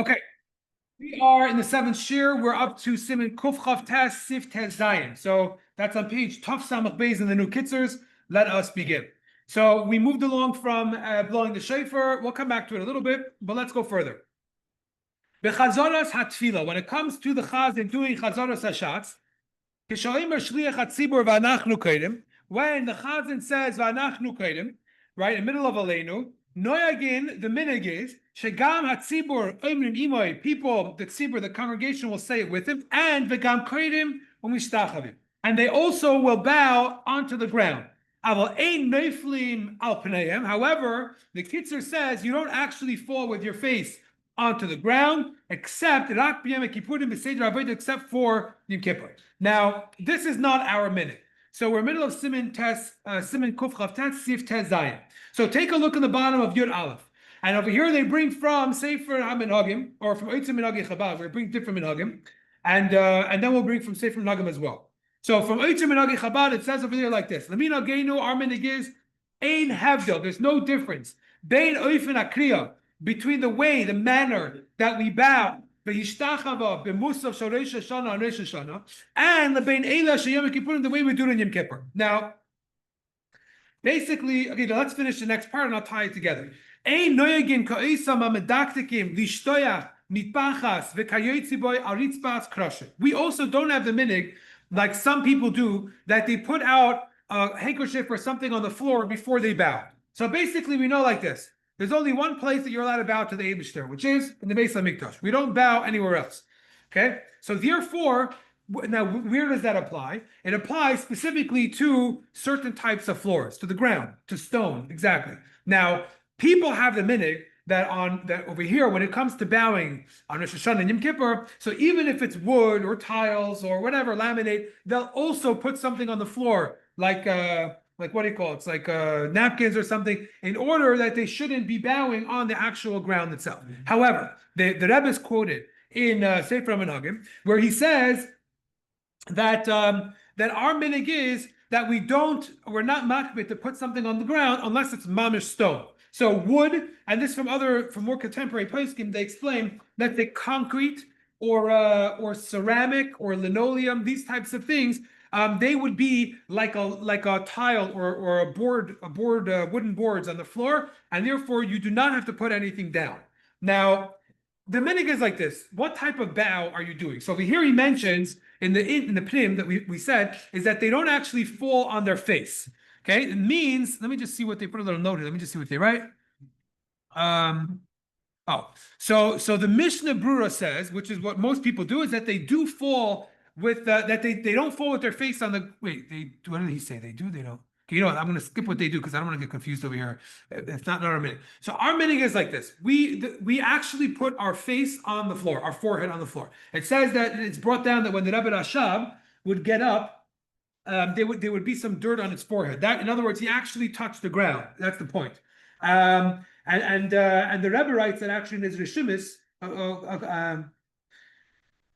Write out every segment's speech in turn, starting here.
Okay, we are in the seventh shir. We're up to Siman Kuf Chav Tes Sif Tes Zayin. So that's on page Tuf Samach Beis in the new Kitzurs. Let us begin. So we moved along from blowing the shofar. We'll come back to it a little bit, but let's go further. Bechazoras hatfila. When it comes to the chaz and doing chazoras hashatz, kishalim shliach hatzibur v'anachnu kaidim. When the chazan says v'anachnu kaidim, right in the middle of aleinu, noyagin, the minig is shegam hatzibur omrim imoy. People, the tzibur, the congregation will say it with him, and v'gam kaidim u'mishtachavim, and they also will bow onto the ground. However, the Kitzur says you don't actually fall with your face onto the ground, except for Yom Kippur. Now, this is not our minute. So we're in the middle of Siman Kuf Chav Tes Sif Tes Zayin. So take a look in the bottom of Yud Aleph. And over here they bring from Sefer HaMinhagim, or from Eitzim Minhagi Chabad. We bring different Minhagim. And then we'll bring from Sefer Minhagim as well. So from Eitzim Minhagi Chabad, it says over there like this: Lamin Agenu, our minig is Ein Havdil. There's no difference. Bein Oifen Akriya, between the way, the manner that we bow, V'hishtachava, b'musav shel Rosh Hashana and Rosh Hashana, and the bein Eila sheyom Kippurim, the way we do it in Yom Kippur. Now, basically, okay, now let's finish the next part and I'll tie it together. Ein noyagin ka'isam amedaktikim lishtoyach mitpachas v'kayotzi boy aritzbas krasher. We also don't have the minig, like some people do, that they put out a handkerchief or something on the floor before they bow. So basically, we know like this. There's only one place that you're allowed to bow to the Eibishter, which is in the Beis HaMikdash. We don't bow anywhere else. Okay? So therefore, now where does that apply? It applies specifically to certain types of floors, to the ground, to stone, exactly. Now, people have the minig that over here, when it comes to bowing on Rosh Hashanah and Yom Kippur, so even if it's wood or tiles or whatever, laminate, they'll also put something on the floor, like what do you call it? It's like napkins or something, in order that they shouldn't be bowing on the actual ground itself. However, the Rebbe is quoted in Sefer HaMinhagim, where he says that that our minig is that we're not makbid to put something on the ground unless it's mamish stone. So wood, and this from more contemporary poskim, they explain that the concrete or ceramic or linoleum, these types of things, they would be like a tile or a board, wooden boards on the floor, and therefore you do not have to put anything down. Now, the minig is like this: what type of bow are you doing? So over here he mentions in the pnim that we said is that they don't actually fall on their face. Okay, it means, let me just see what they put a little note here. Let me just see what they write. So the Mishnah Brura says, which is what most people do, is that they do fall with that they don't fall with their face on the what did he say? They do, they don't. Okay, you know what? I'm going to skip what they do because I don't want to get confused over here. It's not our minig. So our minig is like this: we actually put our face on the floor, our forehead on the floor. It says that it's brought down that when the Rebbe Rashab would get up, there would be some dirt on his forehead. That, in other words, he actually touched the ground. That's the point. And the Rebbe writes that actually in his Rishimis.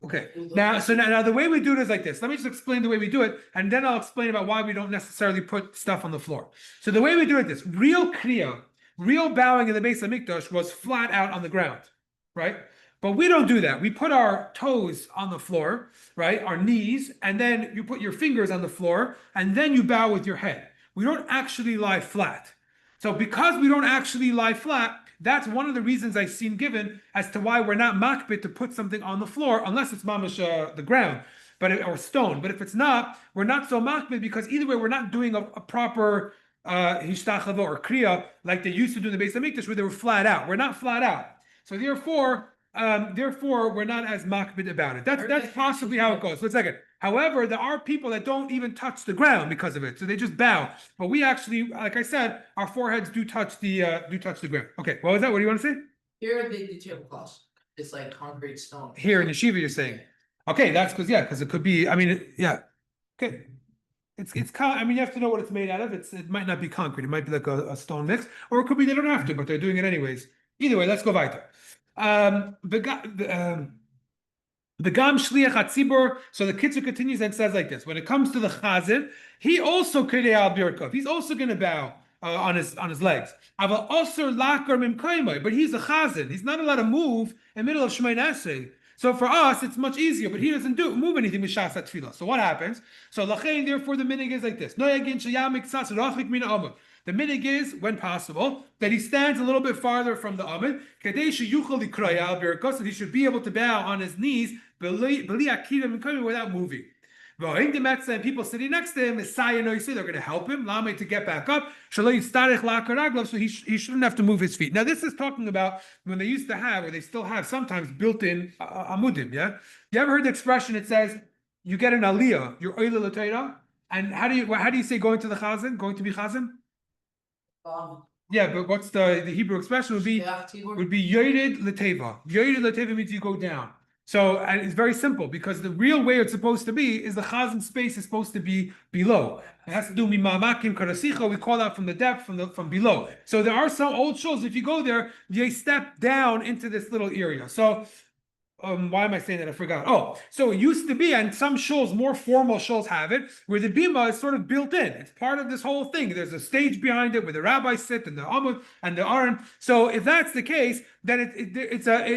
Okay. Now the way we do it is like this. Let me just explain the way we do it, and then I'll explain about why we don't necessarily put stuff on the floor. So the way we do it is this: real kriya, real bowing in the Beis HaMikdash was flat out on the ground, right? But we don't do that. We put our toes on the floor, right? Our knees, and then you put your fingers on the floor, and then you bow with your head. We don't actually lie flat. So because we don't actually lie flat, that's one of the reasons I've seen given as to why we're not makbid to put something on the floor unless it's mamash the ground, or stone. But if it's not, we're not so makbid because either way we're not doing a proper hishtachava or kriya like they used to do in the Beis HaMikdash where they were flat out. We're not flat out. So therefore we're not as makbid about it. That's possibly how it goes. Let's second. However, there are people that don't even touch the ground because of it, so they just bow. But we actually, like I said, our foreheads do touch the ground. Okay, what was that? What do you want to say? Here the tablecloths. It's like concrete stone. Here in yeshiva, you're saying. Okay, that's because it could be. I mean, yeah. Okay. It's I mean, you have to know what it's made out of. It might not be concrete. It might be like a stone mix, or it could be they don't have to, but they're doing it anyways. Either way, let's go weiter. The Gam Shliach Hatzibur. So the Kitzur continues and says like this: when it comes to the Chazan, he also Kedei al Birkov. He's also going to bow on his legs. But he's a chazan. He's not allowed to move in the middle of Shemoneh Esrei. So for us, it's much easier, but he doesn't move anything with Shas Tefillah. So what happens? So lachein, therefore, the minig is like this. The minig is, when possible, that he stands a little bit farther from the amud, so he should be able to bow on his knees without moving. And people sitting next to him, they're going to help him to get back up. So he shouldn't have to move his feet. Now, this is talking about when they used to have, or they still have sometimes built-in amudim. Yeah, you ever heard the expression? It says you get an aliyah, you're oile l'Torah, and how do you say going to the chazan, going to be chazan? Yeah, but what's the Hebrew expression would be yored l'teva. Yored l'teva means you go down. So, and it's very simple because the real way it's supposed to be is the chazan space is supposed to be below. It has to do mimamakim karasicha. We call out from the depth, from below. So there are some old shuls. If you go there, they step down into this little area. So. Why am I saying that? I forgot. Oh, so it used to be, and some shuls, more formal shuls have it, where the bima is sort of built in. It's part of this whole thing. There's a stage behind it where the rabbis sit and the amud and the aron. So if that's the case, then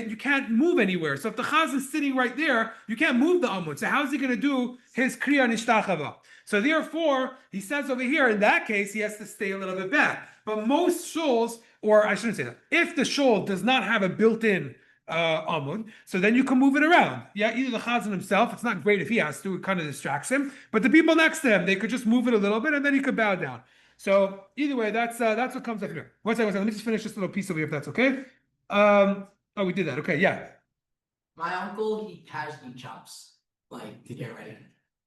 you can't move anywhere. So if the chaz is sitting right there, you can't move the amud. So how's he going to do his kriya nishtachava? So therefore, he says over here, in that case, he has to stay a little bit back. But most shuls, or I shouldn't say that, if the shul does not have a built-in amud, so then you can move it around. Yeah, either the chazan himself, it's not great if he has to, it kind of distracts him, but the people next to him, they could just move it a little bit and then he could bow down. So either way, that's what comes up here. One second, let me just finish this little piece over here if that's okay. Oh, we did that. Okay, yeah. My uncle, he casually chops, like, to get ready.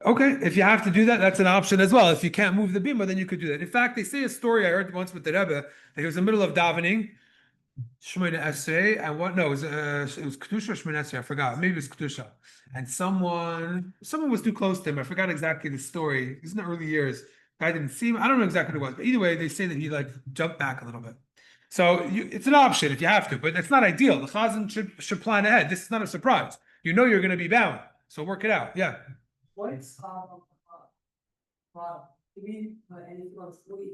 Okay, if you have to do that, that's an option as well. If you can't move the bima, then you could do that. In fact, they say a story I heard once with the Rebbe that he was in the middle of davening, Shemoneh Esrei, and what? No, it was Kedusha or Shemoneh Esrei. I forgot. Maybe it was Kedusha. And someone was too close to him. I forgot exactly the story. It was in the early years. Guy didn't see him. I don't know exactly what it was, but either way, they say that he like jumped back a little bit. So it's an option if you have to, but it's not ideal. The chazan should plan ahead. This is not a surprise. You know you're going to be bound, so work it out. Yeah. What's anything on sleep?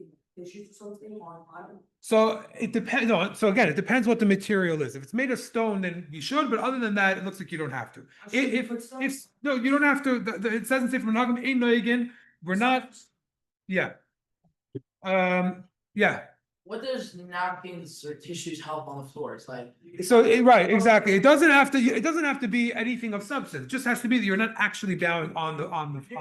Something on. So it depends. No, so again, it depends what the material is. If it's made of stone, then you should. But other than that, it looks like you don't have to. If no, you don't have to. It doesn't say from Nagam ein noigin. We're not. Yeah. Yeah. What does napkins or tissues help on the floor? It's like right, exactly. It doesn't have to be anything of substance. It just has to be that you're not actually bowing on the.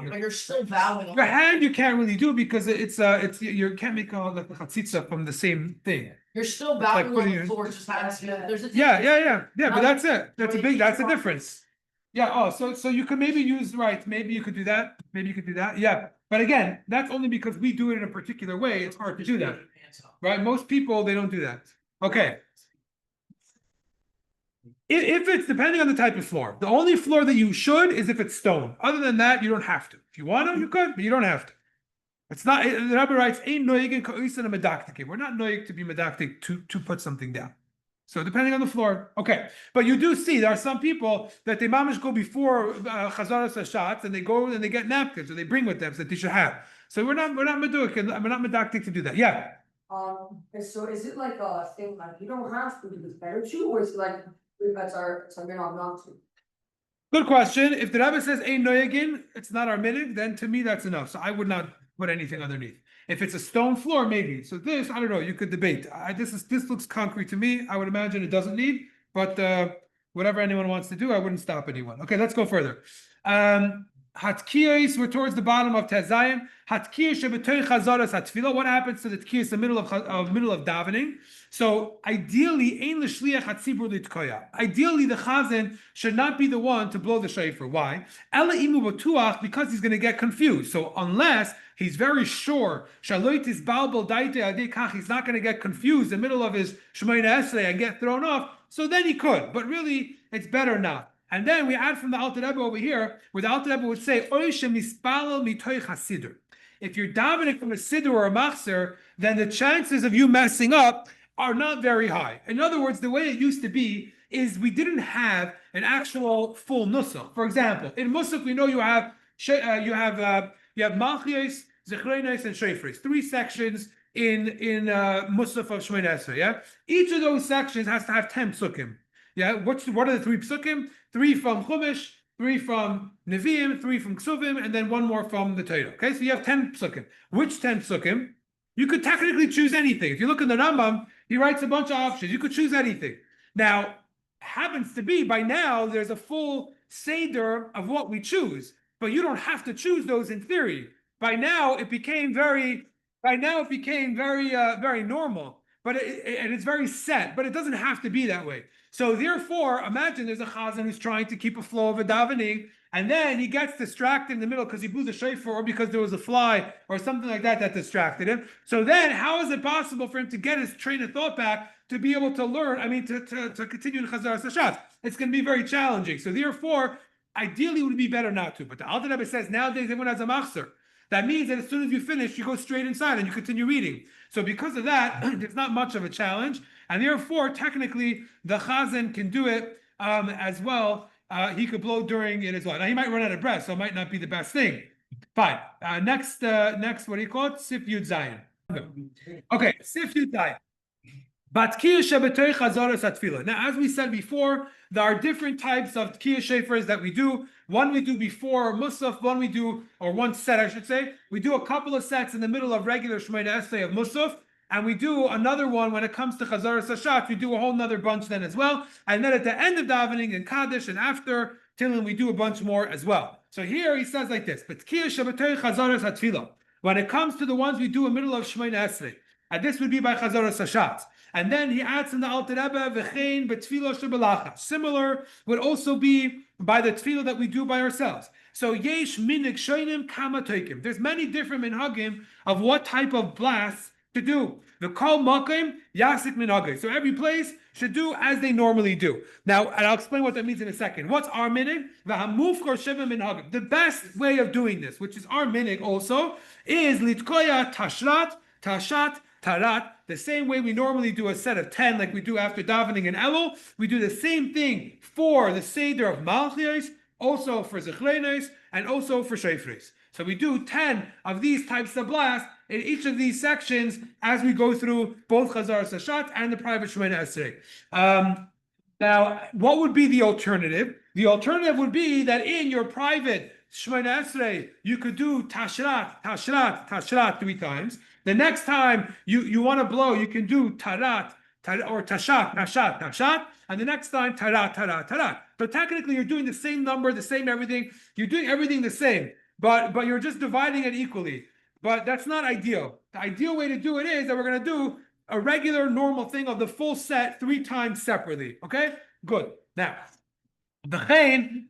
But you're still bowing. Your hand you can't really do because it's you can't make like a chatzitza from the same thing. You're still bowing on the floor. Just there's a yeah. But that's it. That's a difference. Yeah. Oh, so you could maybe use Maybe you could do that. Yeah. But again, that's only because we do it in a particular way. It's hard to do that. Right? Most people, they don't do that. Okay. If it's depending on the type of floor, the only floor that you should is if it's stone. Other than that, you don't have to. If you want to, you could, but you don't have to. It's not, the Rabbi writes, we're not noyig to be medaktik to put something down. So depending on the floor, okay. But you do see there are some people that they mamish go before chazaras shots and they go and they get napkins or they bring with them so that they should have. So we're not medaktik to do that. Yeah. So is it like a thing like you don't have to because it's better to, or is it like that's something not to? Good question. If the Rebbe says ein noyagin, it's not our minig, then to me that's enough. So I would not put anything underneath. If it's a stone floor, maybe. So this, I don't know. You could debate. This looks concrete to me. I would imagine it doesn't need, but whatever anyone wants to do, I wouldn't stop anyone. Okay, let's go further. Hatkiyos, we're towards the bottom of Tezayim. Hatkiyos shebetoy chazaras hatfilah. What happens to the tkiyos in the middle of davening? So ideally, ein l'shliach hatzibur litkoya. Ideally, the chazan should not be the one to blow the shofar. Why? Ela imu batuach, because he's going to get confused. So unless he's very sure, shaloit is balbal daite adei kach, he's not going to get confused in the middle of his Shemoneh Esrei and get thrown off. So then he could, but really, it's better not. And then we add from the Alter Rebbe over here, where the Alter Rebbe would say, if you're davening from a siddur or a machzer, then the chances of you messing up are not very high. In other words, the way it used to be is we didn't have an actual full nusach. For example, in musach we know you have malchios, zechreinos, and shofros, 3 sections in Musaf of Shemona Esrei. Yeah, each of those sections has to have 10 psukim. Yeah, what are the 3 psukim? 3 from Chumash, 3 from Nevi'im, 3 from Ksuvim, and then 1 more from the Torah. Okay, so you have 10 psukim. Which 10 psukim? You could technically choose anything. If you look in the Rambam, he writes a bunch of options. You could choose anything. Now, happens to be by now there's a full seder of what we choose, but you don't have to choose those in theory. By now it became very very normal, but and it's very set, but it doesn't have to be that way. So therefore, imagine there's a chazan who's trying to keep a flow of a davening, and then he gets distracted in the middle because he blew the shofar or because there was a fly or something like that distracted him. So then how is it possible for him to get his train of thought back to be able to learn, to continue in Chazar Sashat? It's going to be very challenging. So therefore, ideally it would be better not to. But the Alter Rebbe says nowadays everyone has a machzor. That means that as soon as you finish, you go straight inside and you continue reading. So because of that, it's not much of a challenge. And therefore, technically, the chazan can do it as well. He could blow during it as well. Now, he might run out of breath, so it might not be the best thing. Fine. Next, what do you call it? Sif Yud Zayin. Okay, Sif Yud Zayin. Now, as we said before, there are different types of Tkiyah Shofars that we do. One we do before Musaf, one set, I should say. We do a couple of sets in the middle of regular Shemona Esrei of Musaf, and we do another one when it comes to Chazar Sashat. We do a whole nother bunch then as well. And then at the end of davening and Kaddish and after Tillim, we do a bunch more as well. So here he says like this: but Tkiyah Shabbatei Chazar Satfilah. When it comes to the ones we do in the middle of Shemona Esrei, and this would be by Chazar Sashat. And then he adds in the Alter Rebbe, v'chein b'tfilo shebelachas. Similar would also be by the tefillah that we do by ourselves. So yesh minig shoinim kama toikim. There's many different minhagim of what type of blasts to do. The kol makim yasik minhagim. So every place should do as they normally do. Now, and I'll explain what that means in a second. What's our minig? V'hamufkor sheva minhagim. The best way of doing this, which is our minig also, is litkoya tashrat, tashat, tarat, the same way we normally do a set of 10 like we do after davening and Elul. We do the same thing for the Seder of Malchios, also for Zechrenos, and also for Shofros. So we do 10 of these types of blasts in each of these sections as we go through both Chazar Sashat and the private Shemona Esrei. Now, what would be the alternative? The alternative would be that in your private Shemona Esrei, you could do Tashrat, Tashrat, Tashrat 3 times. The next time you want to blow, you can do Tarat, or Tashat, Tashat, Tashat, and the next time Tarat, Tarat, Tarat. So technically you're doing the same number, the same everything. You're doing everything the same, but you're just dividing it equally. But that's not ideal. The ideal way to do it is that we're going to do a regular normal thing of the full set 3 times separately. Okay? Good. Now, same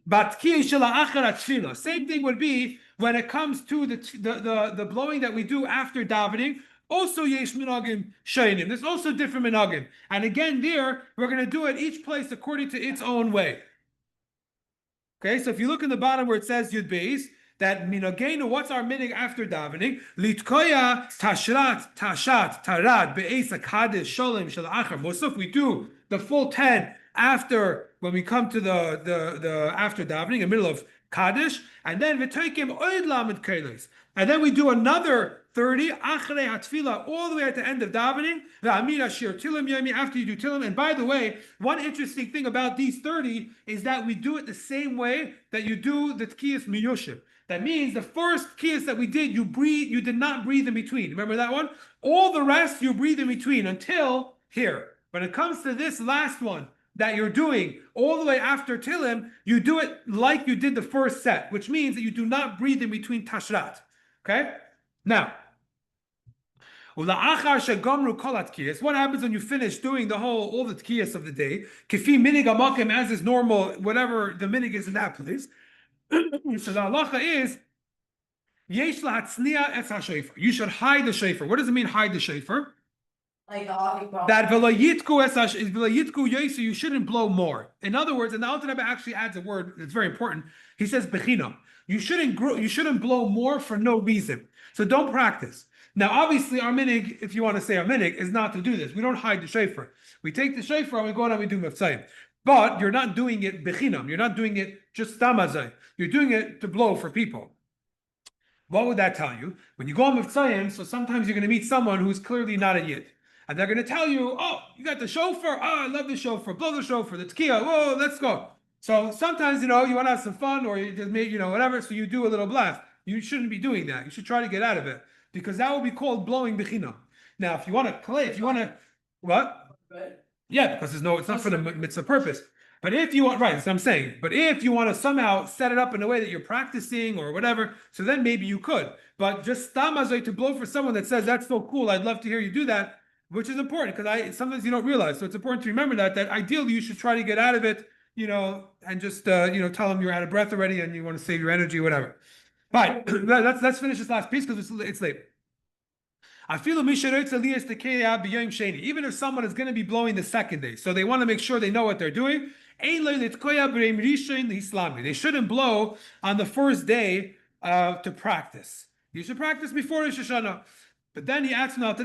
thing would be when it comes to the blowing that we do after davening. Also, yesh minagim shaynim. There's also different minagim, and again, there we're going to do it each place according to its own way. Okay, so if you look in the bottom where it says Yud Beis, that minagenu, what's our minig after davening? Litkoya tashrat tashat tarad be'es akadesh sholem shel achar musaf. We do the full 10 after, when we come to the after davening, in the middle of Kaddish, and then v'toikim oid lamed kelis, and then we do another 30 achrei hatfila all the way at the end of davening. V'amir ashir tilim yomi, after you do tilim. And by the way, one interesting thing about these 30 is that we do it the same way that you do the tkiyas miyushim. That means the first kiyas that we did, you did not breathe in between. Remember that one? All the rest you breathe in between until here. When it comes to this last one that you're doing all the way after Tilim, you do it like you did the first set, which means that you do not breathe in between Tashrat. Okay? Now, what happens when you finish doing all the tkiyas of the day? Kifi minig amakim, as is normal, whatever the minig is in that place. So the halacha is, yesh lahatzniya es ha-shofar. You should hide the shofar. What does it mean, hide the shofar? Like the That velayitku yesu, you shouldn't blow more. In other words, and the Alter Rebbe actually adds a word that's very important. He says bechinam. You shouldn't blow more for no reason. So don't practice. Now, obviously, our minig, if you want to say our minig, is not to do this. We don't hide the shofar. We take the shofar and we go out and we do mefsayim. But you're not doing it bechinam. You're not doing it just tamazay. You're doing it to blow for people. What would that tell you? When you go on Mitzrayim, so sometimes you're going to meet someone who's clearly not a Yid. And they're going to tell you, oh, you got the shofar? Oh, I love the shofar. Blow the shofar, the tekiah. Whoa, let's go. So sometimes, you want to have some fun or you just make, whatever. So you do a little blast. You shouldn't be doing that. You should try to get out of it because that will be called blowing bechina. Now, if you want to play, if you want to, what? Yeah, because it's not for the mitzvah purpose. But if you want, right, that's what I'm saying. But if you want to somehow set it up in a way that you're practicing or whatever, so then maybe you could. But just stamazoi to blow for someone that says that's so cool, I'd love to hear you do that, which is important because sometimes you don't realize. So it's important to remember that ideally you should try to get out of it, and just tell them you're out of breath already and you want to save your energy, whatever. Right, let's finish this last piece because it's late. Even if someone is going to be blowing the second day, so they want to make sure they know what they're doing. They shouldn't blow on the first day to practice. You should practice before Rosh Hashana. But then he adds now, you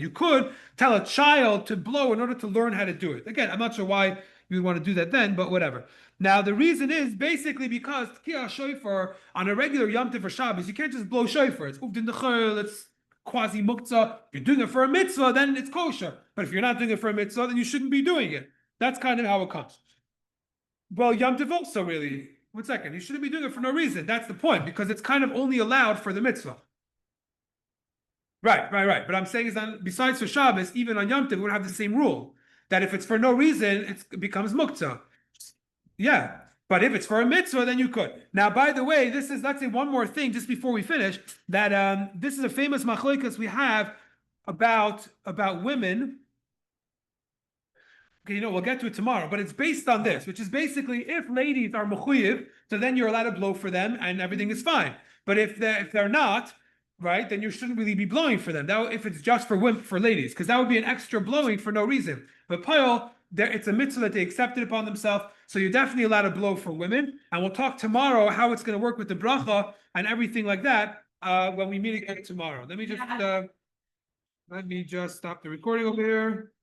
could tell a child to blow in order to learn how to do it. Again, I'm not sure why you would want to do that then, but whatever. Now, the reason is basically because Tkiyah shofar on a regular Yom Tov or Shabbos, you can't just blow shofar. It's uvdin dechol, it's quasi muktzah. If you're doing it for a mitzvah, then it's kosher. But if you're not doing it for a mitzvah, then you shouldn't be doing it. That's kind of how it comes. Well, Yom Tov also really, 1 second, you shouldn't be doing it for no reason. That's the point, because it's kind of only allowed for the mitzvah. Right. But I'm saying is that besides for Shabbos, even on Yom Tov, we would have the same rule. That if it's for no reason, it becomes muktzah. Yeah, but if it's for a mitzvah, then you could. Now, by the way, let's say one more thing just before we finish, that this is a famous machlokas we have about women. Okay, we'll get to it tomorrow, but it's based on this, which is basically if ladies are mechuyev, so then you're allowed to blow for them and everything is fine. But if they're not, right, then you shouldn't really be blowing for them. That if it's just for ladies, because that would be an extra blowing for no reason. But Payal, it's a mitzvah that they accepted upon themselves, so you're definitely allowed to blow for women. And we'll talk tomorrow how it's going to work with the bracha and everything like that when we meet again tomorrow. Let me just stop the recording over here.